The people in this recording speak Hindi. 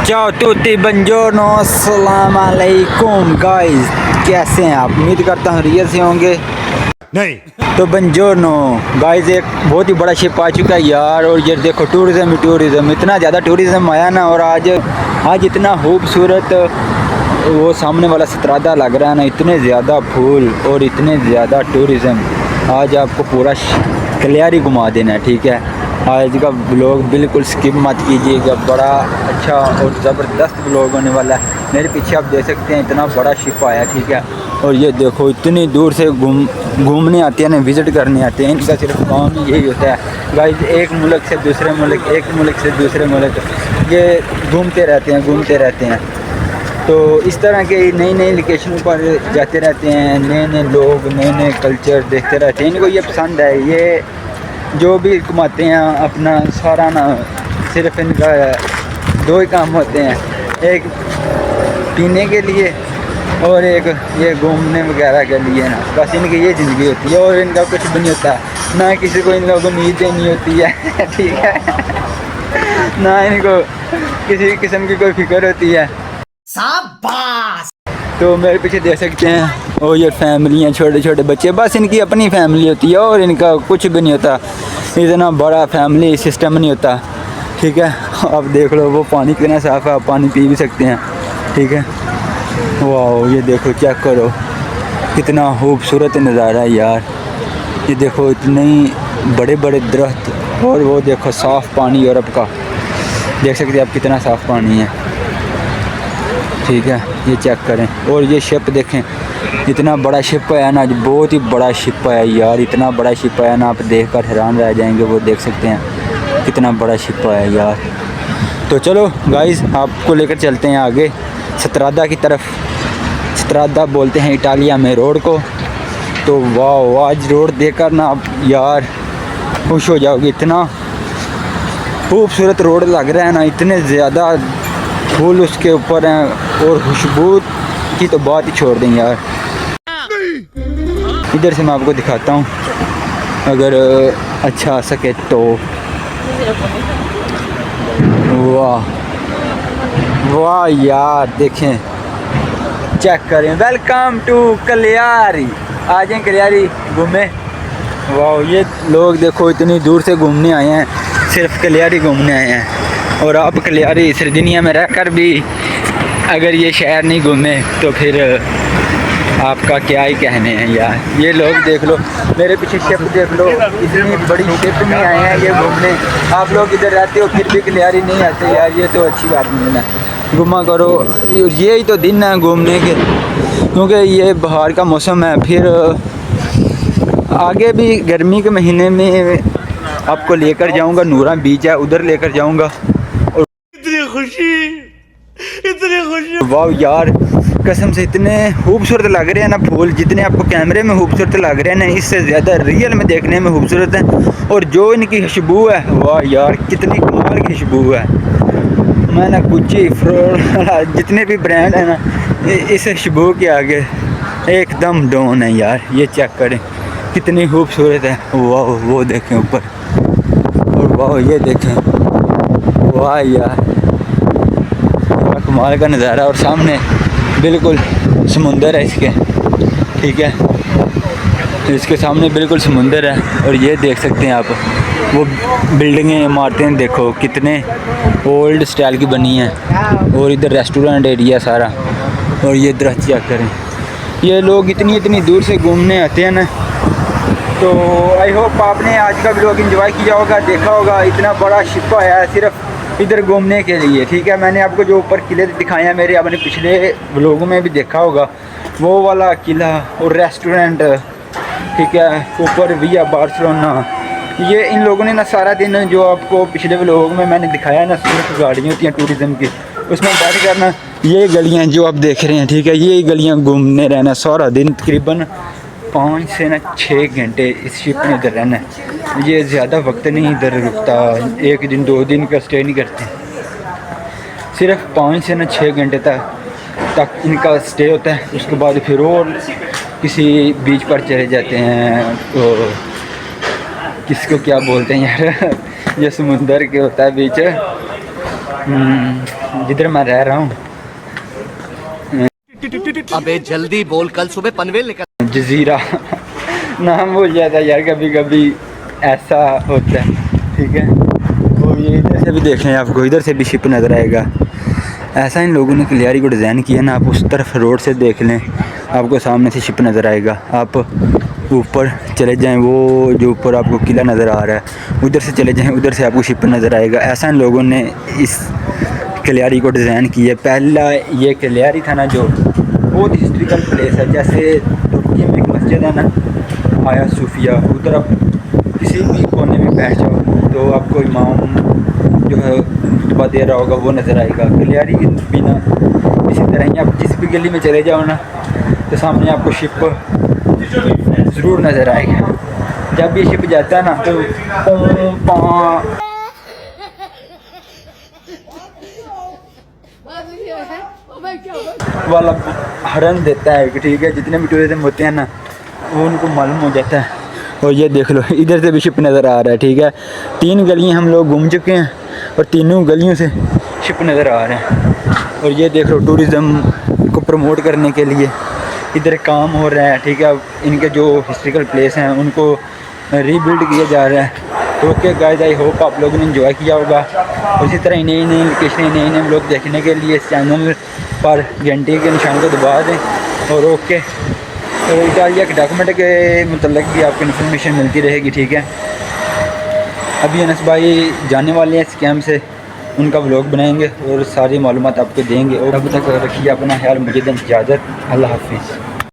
चाओ तुती बंजोरनो अस्सलाम वालेकुम गाइस, कैसे हैं आप? उम्मीद करता हूँ रियल से होंगे। नहीं तो बंजोरनो गाइस, एक बहुत ही बड़ा शिप आ चुका है यार। और ये देखो टूरिज़्म इतना ज़्यादा टूरिज़्म आया ना। और आज इतना खूबसूरत वो सामने वाला सतरादा लग रहा है ना, इतने ज़्यादा फूल और इतने ज़्यादा टूरिज़्म। आज आपको पूरा कलियारी घुमा देना है, ठीक है। आज का ब्लॉग बिल्कुल स्किप मत कीजिएगा, बड़ा अच्छा और ज़बरदस्त ब्लॉग होने वाला है। मेरे पीछे आप देख सकते हैं इतना बड़ा शिप आया, ठीक है। और ये देखो इतनी दूर से घूमने आते हैं ना, विज़िट करने आते हैं। इनका सिर्फ काम ही यही होता है गाइस, एक मुल्क से दूसरे मुल्क, एक मुल्क से दूसरे मुल्क ये घूमते रहते हैं। तो इस तरह के नई नई लोकेशनों पर जाते रहते हैं, नए नए लोग, नए नए कल्चर देखते रहते हैं। इनको ये पसंद है। ये जो भी घुमाते हैं अपना सारा ना, सिर्फ इनका दो ही काम होते हैं, एक पीने के लिए और एक ये घूमने वगैरह के लिए ना। बस इनकी ये ज़िंदगी होती है और इनका कुछ भी नहीं होता, ना किसी को इन लोगों को उम्मीदें नहीं होती है ठीक है ना इनको किसी किस्म की कोई फिक्र होती है। शाबाश। तो मेरे पीछे देख सकते हैं और ये फैमिलियाँ, छोटे छोटे बच्चे, बस इनकी अपनी फैमिली होती है और इनका कुछ भी नहीं होता। इतना बड़ा फैमिली सिस्टम नहीं होता, ठीक है। आप देख लो वो पानी कितना साफ़ है, आप पानी पी भी सकते हैं, ठीक है। वाह, ये देखो, चेक करो कितना खूबसूरत नज़ारा है यार। ये देखो इतने बड़े बड़े दरख्त और वो देखो साफ़ पानी यूरोप का, देख सकते हैं आप कितना साफ़ पानी है, ठीक है। ये चेक करें। और ये शिप देखें, इतना बड़ा शिप आया ना, आज बहुत ही बड़ा शिप आया यार। इतना बड़ा शिप आया ना, आप देख कर हैरान रह जाएंगे। वो देख सकते हैं कितना बड़ा शिप आया यार। तो चलो गाइस, आपको लेकर चलते हैं आगे सतरादा की तरफ। सतरादा बोलते हैं इटालिया में रोड को। तो वाह, आज रोड देखकर ना आप यार खुश हो जाओगे। इतना खूबसूरत रोड लग रहा है ना, इतने ज़्यादा फूल उसके ऊपर हैं और खुशबू की तो बात ही छोड़ दें यार। इधर से मैं आपको दिखाता हूँ अगर अच्छा आ सके तो। वाह वाह यार, देखें, चेक करें। वेलकम टू कलियारी, आ जाएं कलियारी घूमे। वाह, ये लोग देखो इतनी दूर से घूमने आए हैं, सिर्फ कलियारी घूमने आए हैं। और आप कलियारी सरदिनिया में रहकर भी अगर ये शहर नहीं घूमे तो फिर आपका क्या ही कहने हैं यार। ये लोग देख लो, मेरे पीछे शिप देख लो, इतनी बड़ी शिप में आए हैं ये घूमने। आप लोग इधर रहते हो फिर भी कलियारी नहीं आते यार, ये तो अच्छी बात नहीं है। घूमा करो, यही तो दिन है घूमने के, क्योंकि ये बाहर का मौसम है। फिर आगे भी गर्मी के महीने में आपको लेकर जाऊंगा, नूरा बीच है उधर लेकर जाऊंगा। इतनी खुशी वाह यार, कसम से इतने खूबसूरत लग रहे हैं ना फूल। जितने आपको कैमरे में खूबसूरत लग रहे हैं ना, इससे ज़्यादा रियल में देखने में खूबसूरत है। और जो इनकी खुशबू है, वाह यार कितनी कमाल की खुशबू है। मैं ना गुच्ची, फ्लोर, जितने भी ब्रांड है ना, इस खुशबू के आगे एकदम डाउन है यार। ये चेक करें कितनी खूबसूरत है। वाह, वो देखें ऊपर, और वाह ये देखें, वाह यार कमाल का नज़ारा। और सामने बिल्कुल समुंदर है इसके, ठीक है। इसके सामने बिल्कुल समुंदर है। और ये देख सकते हैं आप वो बिल्डिंगें, इमारतें देखो कितने ओल्ड स्टाइल की बनी हैं। और इधर रेस्टोरेंट एरिया सारा। और ये दरख्त चेक करें। ये लोग इतनी दूर से घूमने आते हैं ना। तो आई होप आपने आज का व्लॉग एंजॉय किया होगा, देखा होगा। इतना बड़ा शिप आया है सिर्फ इधर घूमने के लिए, ठीक है। मैंने आपको जो ऊपर किले दिखाए हैं, मेरे आपने पिछले व्लॉगों में भी देखा होगा, वो वाला किला और रेस्टोरेंट, ठीक है। ऊपर विया बार्सिलोना। ये इन लोगों ने ना सारा दिन, जो आपको पिछले व्लॉग में मैंने दिखाया ना, सिर्फ गाड़ियाँ होती हैं टूरिज़्म की, उसमें बैठ कर ना ये गलियाँ जो आप देख रहे हैं, ठीक है, ये गलियाँ घूमने रहना सारा दिन। तकरीबन 5 से 6 घंटे इस शिप में इधर रहना है। ये ज़्यादा वक्त नहीं इधर रुकता, 1 दिन 2 दिन का स्टे नहीं करते, सिर्फ 5 से 6 घंटे तक इनका स्टे होता है। उसके बाद फिर और किसी बीच पर चले जाते हैं। तो किसको क्या बोलते हैं यार ये समुंदर के होता है बीच, जिधर मैं रह रहा हूँ, अबे जल्दी बोल, कल सुबह पनवेल निकल। जजीरा नाम भूल जाता है यार, कभी कभी ऐसा होता है। ठीक है, वो ये इधर से भी देख लें, आपको इधर से भी शिप नज़र आएगा। ऐसा इन लोगों ने क्लियरी को डिज़ाइन किया ना, आप उस तरफ रोड से देख लें, आपको सामने से शिप नज़र आएगा। आप ऊपर चले जाएं, वो जो ऊपर आपको किला नज़र आ रहा है उधर से चले जाएं, उधर से आपको शिप नज़र आएगा। ऐसा इन लोगों ने इस क्लियरी को डिज़ाइन किया। पहला ये क्लियरी था ना, जो बहुत हिस्ट्रिकल प्लेस है। जैसे तुर्की में एक मस्जिद है ना, आया सूफिया, उधर आप किसी भी कोने में बैठ जाओ तो आपको इमाम जो है खुतबा दे रहा होगा वो नज़र आएगा। क्लियरी भी ना इसी तरह ही, आप जिस भी गली में चले जाओ ना तो सामने आपको शिप ज़रूर नज़र आएगा। जब ये शिप जाता है ना तो वाला हरन देता है कि ठीक है, जितने भी टूरिज्म होते हैं ना वो उनको मालूम हो जाता है। और ये देख लो, इधर से भी शिप नज़र आ रहा है। ठीक है, 3 गलियां हम लोग घूम चुके हैं और तीनों गलियों से शिप नज़र आ रहे हैं। और ये देख लो, टूरिज़म को प्रमोट करने के लिए इधर काम हो रहा है। ठीक है, इनके जो हिस्ट्रिकल प्लेस हैं उनको रीबिल्ड किया जा रहा है। तो ओके गाइस, आई होप आप लोगों ने एंजॉय किया होगा। उसी तरह नई नई लोकेशन, नए नए लोग देखने के लिए इस चैनल पर घंटे के निशान को दबा दें। और ओके, तो इटालिया के डॉक्यूमेंट के मतलब भी आपको इन्फॉर्मेशन मिलती रहेगी। ठीक है, अभी अनस भाई जाने वाले हैं इस कैम्प से, उनका व्लॉग बनाएंगे और सारी मालूमात आपको देंगे। और तब तक रखिए अपना ख्याल, मुझे दें इजाज़त, अल्लाह हाफिज़।